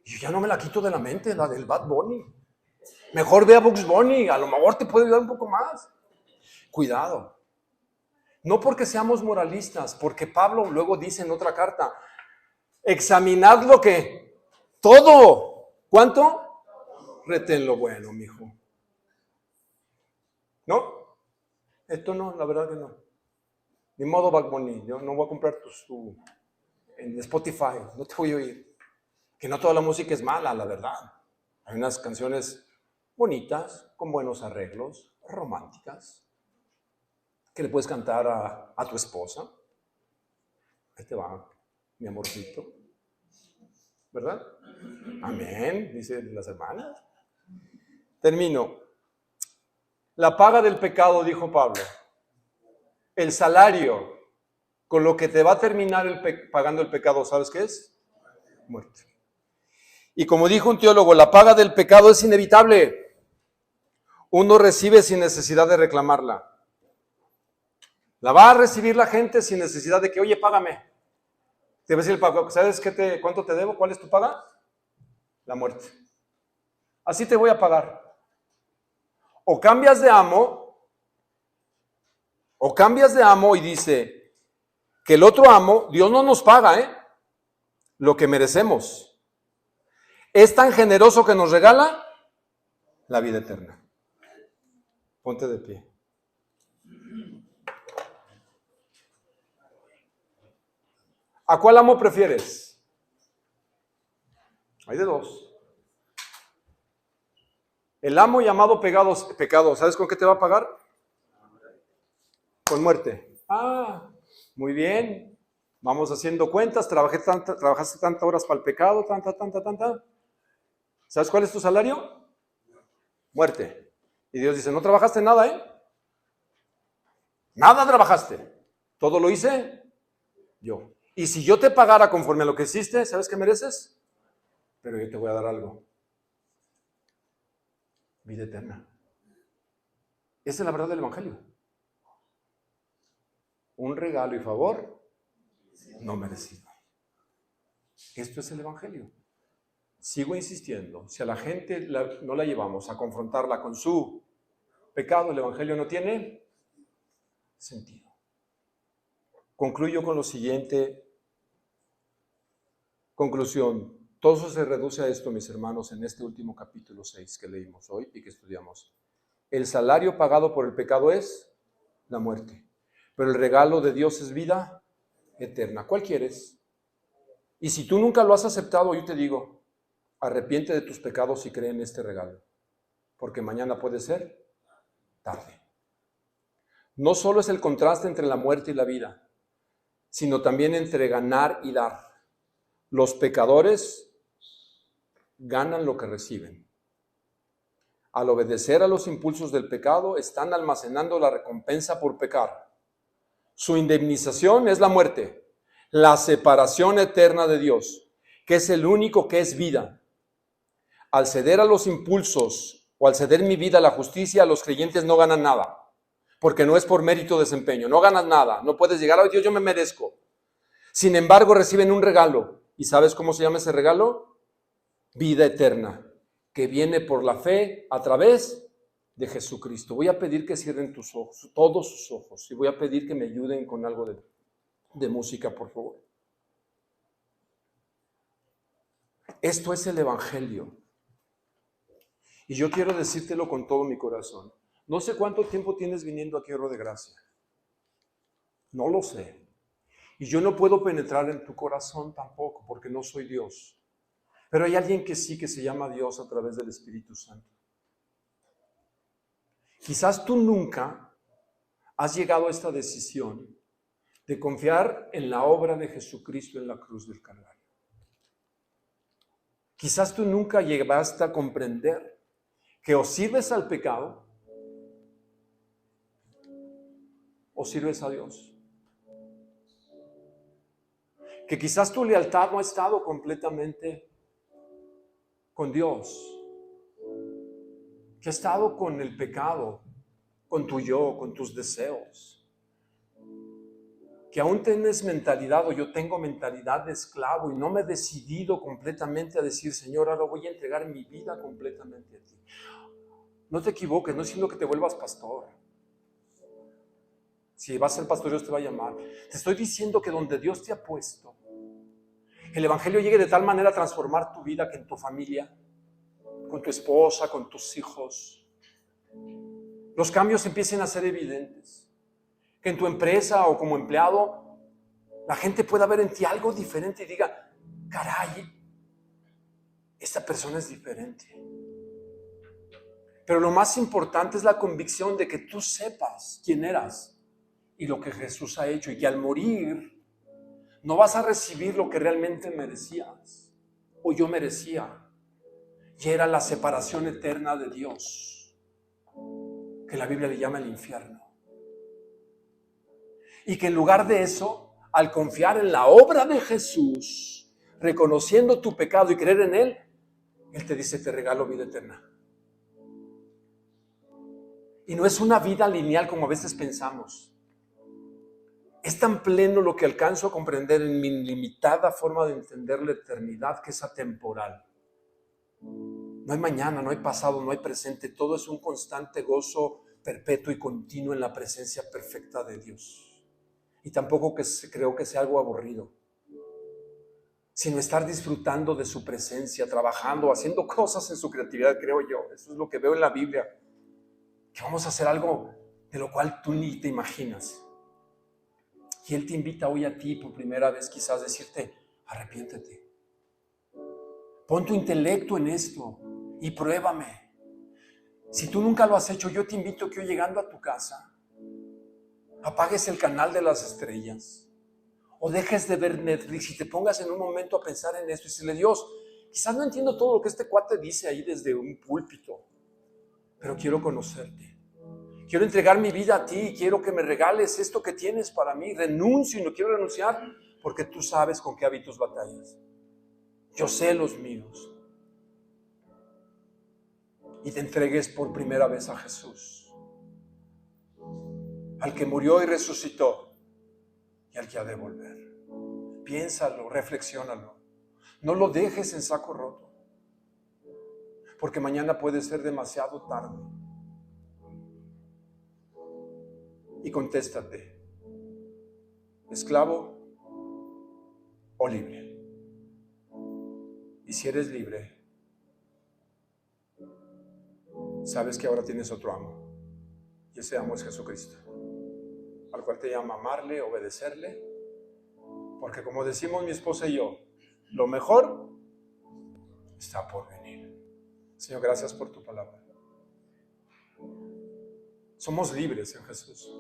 Y yo ya no me la quito de la mente, la del Bad Bunny. Mejor ve a Bugs Bunny, a lo mejor te puede ayudar un poco más. Cuidado. No porque seamos moralistas, porque Pablo luego dice en otra carta, examinad lo que, todo. ¿Cuánto? Retén lo bueno, mijo. ¿No? Esto no, la verdad que no. Ni modo, Bad Bunny, yo no voy a comprar tu en Spotify, no te voy a oír. Que no toda la música es mala, la verdad. Hay unas canciones bonitas, con buenos arreglos, románticas, que le puedes cantar a tu esposa. Ahí te va, mi amorcito. ¿Verdad? Amén, dicen las hermanas. Termino. La paga del pecado, dijo Pablo. El salario con lo que te va a terminar pagando el pecado, ¿sabes qué es? Muerte. Y como dijo un teólogo, la paga del pecado es inevitable. Uno recibe sin necesidad de reclamarla. La va a recibir la gente sin necesidad de que, oye, págame. Te va a decir el pago, ¿sabes cuánto te debo? ¿Cuál es tu paga? La muerte. Así te voy a pagar. O cambias de amo y dice que el otro amo, Dios no nos paga, lo que merecemos. es tan generoso que nos regala la vida eterna. Ponte de pie. ¿A cuál amo prefieres? Hay de dos. El amo llamado pecado, ¿sabes con qué te va a pagar? Con muerte. Ah, muy bien. Vamos haciendo cuentas. Trabajaste tantas horas para el pecado, tanta. ¿Sabes cuál es tu salario? Muerte. Y Dios dice, no trabajaste nada, ¿eh? Nada trabajaste. Todo lo hice yo. Y si yo te pagara conforme a lo que hiciste, ¿sabes qué mereces? Pero yo te voy a dar algo. Vida eterna. Esa es la verdad del Evangelio. Un regalo y favor no merecido. Esto es el Evangelio. Sigo insistiendo, si a la gente no la llevamos a confrontarla con su pecado, el Evangelio no tiene sentido. Concluyo con lo siguiente. Conclusión. Todo eso se reduce a esto, mis hermanos, en este último capítulo 6 que leímos hoy y que estudiamos. El salario pagado por el pecado es la muerte, pero el regalo de Dios es vida eterna. ¿Cuál quieres? Y si tú nunca lo has aceptado, yo te digo, arrepiente de tus pecados y cree en este regalo, porque mañana puede ser tarde. No solo es el contraste entre la muerte y la vida, sino también entre ganar y dar. Los pecadores ganan lo que reciben. Al obedecer a los impulsos del pecado, están almacenando la recompensa por pecar. Su indemnización es la muerte, la separación eterna de Dios, que es el único que es vida. Al ceder a los impulsos o al ceder mi vida a la justicia, los creyentes no ganan nada, porque no es por mérito o desempeño, no ganas nada, no puedes llegar a Dios, yo me merezco. Sin embargo, reciben un regalo. ¿Y sabes cómo se llama ese regalo? Vida eterna, que viene por la fe a través de Jesucristo. Voy a pedir que cierren tus ojos, todos sus ojos, y voy a pedir que me ayuden con algo de música, por favor. Esto es el Evangelio. Y yo quiero decírtelo con todo mi corazón. No sé cuánto tiempo tienes viniendo aquí a Oro de Gracia. No lo sé. Y yo no puedo penetrar en tu corazón tampoco, porque no soy Dios. Pero hay alguien que sí, que se llama Dios a través del Espíritu Santo. Quizás tú nunca has llegado a esta decisión de confiar en la obra de Jesucristo en la cruz del Calvario. Quizás tú nunca llegaste a comprender que o sirves al pecado o sirves a Dios. Que quizás tu lealtad no ha estado completamente con Dios, que ha estado con el pecado, con tu yo, con tus deseos, que aún tienes mentalidad, o yo tengo mentalidad de esclavo y no me he decidido completamente a decir, Señor, ahora voy a entregar mi vida completamente a ti. No te equivoques, no es diciendo que te vuelvas pastor. Si vas a ser pastor, Dios te va a llamar. Te estoy diciendo que donde Dios te ha puesto, el Evangelio llegue de tal manera a transformar tu vida, que en tu familia, con tu esposa, con tus hijos, los cambios empiecen a ser evidentes. Que en tu empresa o como empleado, la gente pueda ver en ti algo diferente y diga, caray, esta persona es diferente. Pero lo más importante es la convicción de que tú sepas quién eras y lo que Jesús ha hecho, y que al morir no vas a recibir lo que realmente merecías o yo merecía, y era la separación eterna de Dios, que la Biblia le llama el infierno. Y que en lugar de eso, al confiar en la obra de Jesús, reconociendo tu pecado y creer en Él, Él te dice, te regalo vida eterna. Y no es una vida lineal como a veces pensamos. Es tan pleno lo que alcanzo a comprender en mi limitada forma de entender la eternidad, que es atemporal. No hay mañana, no hay pasado, no hay presente. Todo es un constante gozo perpetuo y continuo en la presencia perfecta de Dios. Y tampoco creo que sea algo aburrido. sino estar disfrutando de su presencia, trabajando, haciendo cosas en su creatividad, creo yo. Eso es lo que veo en la Biblia, que vamos a hacer algo de lo cual tú ni te imaginas. Y Él te invita hoy a ti por primera vez quizás a decirte, arrepiéntete. Pon tu intelecto en esto y pruébame. Si tú nunca lo has hecho, yo te invito que hoy llegando a tu casa, apagues el canal de las estrellas o dejes de ver Netflix y te pongas en un momento a pensar en esto y decirle, Dios, quizás no entiendo todo lo que este cuate dice ahí desde un púlpito, pero quiero conocerte. Quiero entregar mi vida a ti, quiero que me regales esto que tienes para mí. Renuncio y no quiero renunciar porque tú sabes con qué hábitos batallas. Yo sé los míos. Y te entregues por primera vez a Jesús, al que murió y resucitó y al que ha de volver. Piénsalo, reflexiónalo. No lo dejes en saco roto, porque mañana puede ser demasiado tarde. Y contéstate, ¿esclavo o libre? Y si eres libre, sabes que ahora tienes otro amo, y ese amo es Jesucristo, al cual te llama amarle, obedecerle, porque como decimos mi esposa y yo, lo mejor está por venir. Señor, gracias por tu palabra. Somos libres en Jesús.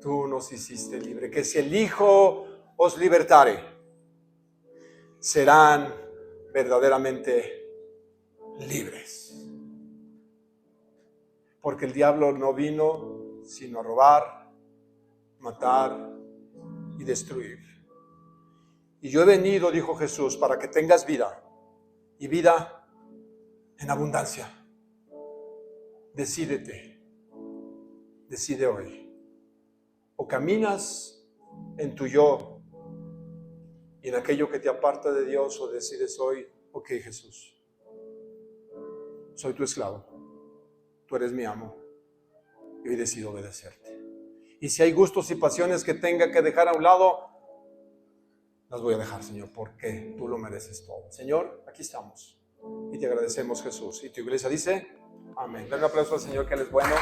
Tú nos hiciste libre, que si el Hijo os libertare, serán verdaderamente libres. Porque el diablo no vino sino a robar, matar y destruir. Y yo he venido, dijo Jesús, para que tengas vida, y vida en abundancia. Decídete, decide hoy. O caminas en tu yo y en aquello que te aparta de Dios, o decides hoy, ok Jesús, soy tu esclavo, tú eres mi amo, y hoy decido obedecerte. Y si hay gustos y pasiones que tenga que dejar a un lado, las voy a dejar, Señor, porque tú lo mereces todo. Señor, aquí estamos y te agradecemos, Jesús. Y tu iglesia dice, amén. Dale un aplauso al Señor, que Él es bueno.